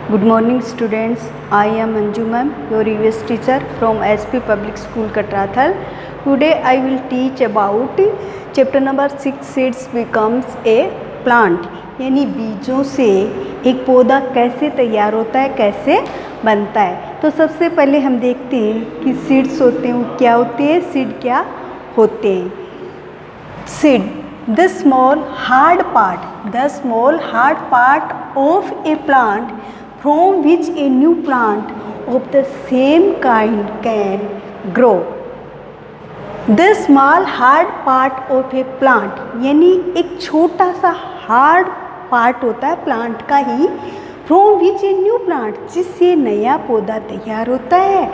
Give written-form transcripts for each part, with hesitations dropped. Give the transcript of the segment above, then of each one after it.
Good morning students, I am Manju ma'am, your EVS teacher from SP Public School Katrathal. Today I will teach about chapter number 6 seeds becomes a plant, यानी बीजों से एक पौधा कैसे तैयार होता है, कैसे बनता है। तो सबसे पहले हम देखते हैं कि सीड्स होते हैं वो क्या होते हैं, सीड क्या होते हैं। Seed the small hard part of a plant from which a new plant of the same kind can grow. The small hard part of a plant यानी एक छोटा सा हार्ड पार्ट होता है प्लांट का ही, from which a new plant जिससे नया पौधा तैयार होता है,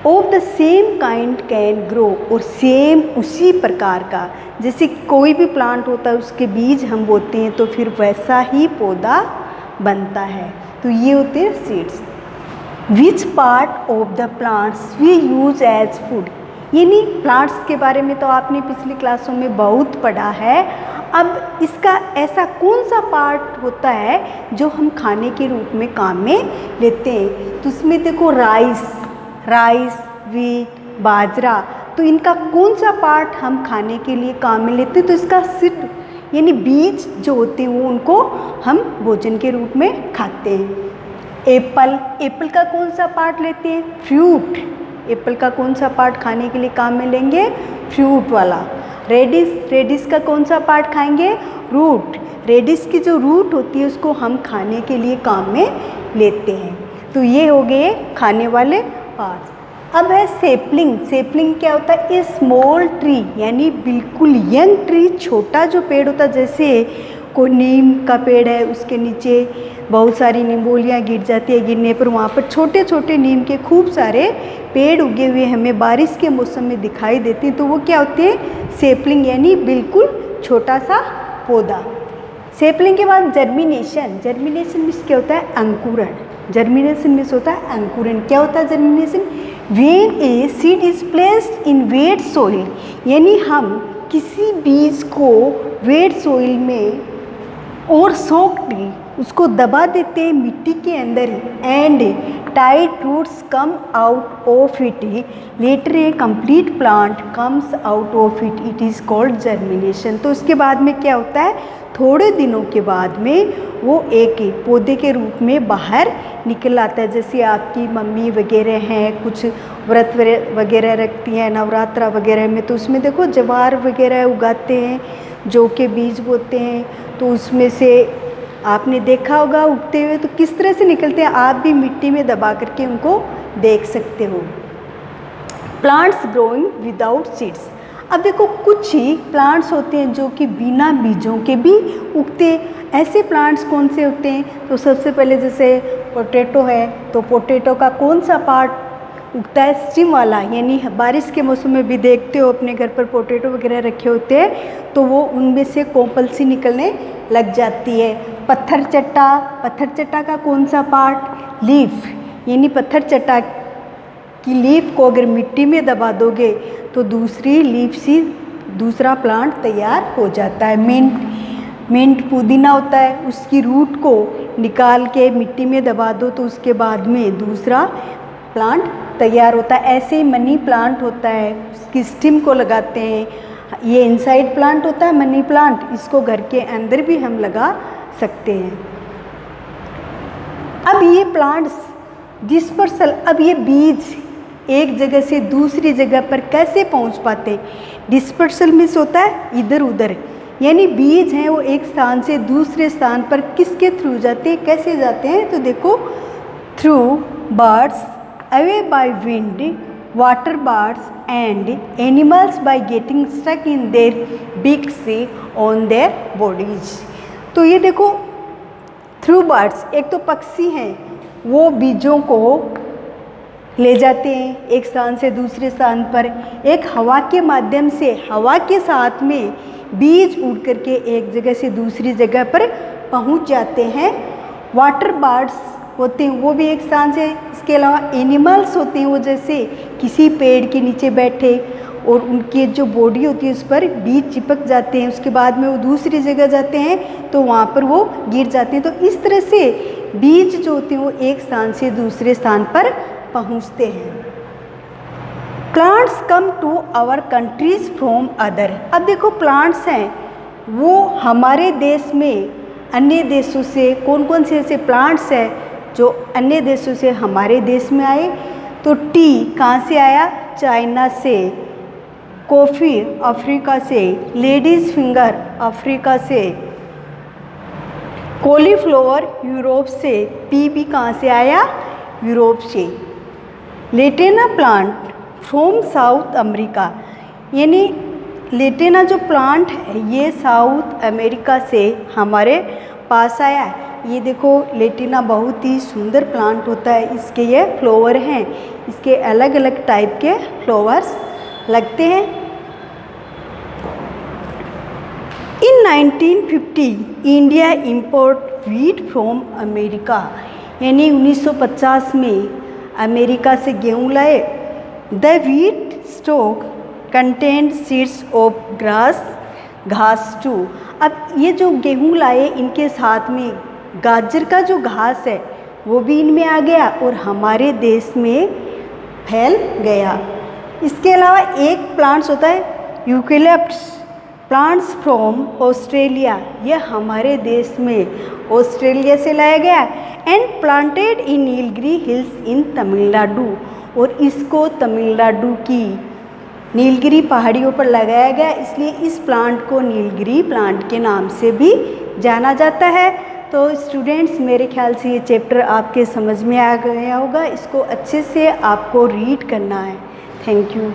of the same kind can grow, और सेम उसी प्रकार का, जैसे कोई भी प्लांट होता है उसके बीज हम बोते हैं तो फिर वैसा ही पौधा बनता है। तो ये होते हैं seeds. Which part of the plants we use as food, यानी प्लांट्स के बारे में तो आपने पिछली क्लासों में बहुत पढ़ा है। अब इसका ऐसा कौन सा पार्ट होता है जो हम खाने के रूप में काम में लेते हैं। तो उसमें देखो राइस, वीट, बाजरा, तो इनका कौन सा पार्ट हम खाने के लिए काम में लेते हैं। तो इसका सीड यानी बीज जो होते हैं वो उनको हम भोजन के रूप में खाते हैं। एप्पल का कौन सा पार्ट लेते हैं, फ्रूट। एप्पल का कौन सा पार्ट खाने के लिए काम में लेंगे, फ्रूट वाला। रेडिश का कौन सा पार्ट खाएंगे, रूट। रेडिश की जो रूट होती है उसको हम खाने के लिए काम में लेते हैं। तो ये हो गए खाने वाले पार्ट्स। अब है सेपलिंग। सेपलिंग क्या होता है, ए स्मॉल ट्री यानी बिल्कुल यंग ट्री, छोटा जो पेड़ होता है, जैसे कोई नीम का पेड़ है उसके नीचे बहुत सारी नींबोलियाँ गिर जाती है, गिरने पर वहाँ पर छोटे छोटे नीम के खूब सारे पेड़ उगे हुए हमें बारिश के मौसम में दिखाई देते हैं, तो वो क्या होते हैं, सेपलिंग यानी बिल्कुल छोटा सा पौधा। सेपलिंग के बाद जर्मिनेशन। जर्मिनेशन मीन्स क्या होता है, अंकुरण। जर्मिनेशन मीन्स होता है अंकुरण। क्या होता है germination, when a seed is placed in wet soil, यानी हम किसी बीज को वेट सोइल में और सॉफ्टली उसको दबा देते हैं मिट्टी के अंदर, and tight roots come out of it, later a complete plant comes out of it, it is called germination. तो उसके बाद में क्या होता है, थोड़े दिनों के बाद में वो एक पौधे के रूप में बाहर निकल आता है। जैसे आपकी मम्मी वगैरह हैं, कुछ व्रत वगैरह रखती हैं नवरात्रा वगैरह में, तो उसमें देखो ज्वार वगैरह उगाते हैं, जौ के बीज बोते हैं, तो उसमें से आपने देखा होगा उगते हुए, तो किस तरह से निकलते हैं, आप भी मिट्टी में दबा करके उनको देख सकते हो। Plants growing without seeds. अब देखो कुछ ही प्लांट्स होते हैं जो कि बिना बीजों के भी उगते हैं। ऐसे प्लांट्स कौन से होते हैं, तो सबसे पहले जैसे पोटैटो है, तो पोटैटो का कौन सा पार्ट उगता है, स्टिम वाला, यानी बारिश के मौसम में भी देखते हो अपने घर पर पोटैटो वगैरह रखे होते हैं, तो वो उनमें से कोपल सी निकलने लग जाती है। पत्थर चट्टा का कौन सा पार्ट, लीफ, यानी पत्थर चट्टा की लीफ को अगर मिट्टी में दबा दोगे तो दूसरी लीफ सी दूसरा प्लांट तैयार हो जाता है। मिंट पुदीना होता है, उसकी रूट को निकाल के मिट्टी में दबा दो तो उसके बाद में दूसरा प्लांट तैयार होता है। ऐसे ही मनी प्लांट होता है, उसकी स्टिम को लगाते हैं। ये इनसाइड प्लांट होता है मनी प्लांट, इसको घर के अंदर भी हम लगा सकते हैं। अब ये प्लांट्स डिस्पर्सल, अब ये बीज एक जगह से दूसरी जगह पर कैसे पहुंच पाते हैं। डिस्पर्सल मीन्स होता है इधर उधर, यानी बीज हैं वो एक स्थान से दूसरे स्थान पर किसके थ्रू जाते हैं, कैसे जाते हैं, तो देखो through birds, away by wind, water birds and animals by getting stuck in their bigs on their bodies. तो ये देखो थ्रू बर्ड्स, एक तो पक्षी हैं वो बीजों को ले जाते हैं एक स्थान से दूसरे स्थान पर, एक हवा के माध्यम से हवा के साथ में बीज उड़ करके एक जगह से दूसरी जगह पर पहुंच जाते हैं। वाटर बर्ड्स होते हैं वो भी एक स्थान से, इसके अलावा एनिमल्स होते हैं वो जैसे किसी पेड़ के नीचे बैठे और उनकी जो बॉडी होती है उस पर बीज चिपक जाते हैं, उसके बाद में वो दूसरी जगह जाते हैं तो वहाँ पर वो गिर जाते हैं। तो इस तरह से बीज जो होते हैं वो एक स्थान से दूसरे स्थान पर पहुंचते हैं। Plants come to our countries from other. अब देखो प्लांट्स हैं वो हमारे देश में अन्य देशों से, कौन कौन से ऐसे प्लांट्स हैं जो अन्य देशों से हमारे देश में आए? तो टी कहाँ से आया? चाइना से। कॉफ़ी अफ्रीका से। लेडीज़ फिंगर अफ्रीका से। कॉलीफ्लावर यूरोप से। पी भी कहाँ से आया? यूरोप से। लेटेना प्लांट फ्रॉम साउथ अमेरिका, यानी लेटेना जो प्लांट है ये साउथ अमेरिका से हमारे पास आया है। ये देखो लेटेना बहुत ही सुंदर प्लांट होता है, इसके ये फ्लावर हैं, इसके अलग अलग टाइप के फ्लावर्स लगते हैं। इन 1950 India import wheat from America, यानी 1950 में अमेरिका से गेहूँ लाए। The wheat stock content seeds of grass घास टू। अब ये जो गेहूँ लाए इनके साथ में गाजर का जो घास है वो भी इनमें आ गया और हमारे देश में फैल गया। इसके अलावा एक प्लांट्स होता है यूकेलिप्टस प्लांट्स फ्रॉम ऑस्ट्रेलिया, ये हमारे देश में ऑस्ट्रेलिया से लाया गया and planted in Nilgiri hills in Tamil Nadu, और इसको तमिलनाडु की नीलगिरी पहाड़ियों पर लगाया गया, इसलिए इस प्लांट को नीलगिरी प्लांट के नाम से भी जाना जाता है। तो स्टूडेंट्स मेरे ख्याल से ये चैप्टर आपके समझ में आ गया होगा, इसको अच्छे से आपको रीड करना है। Thank you.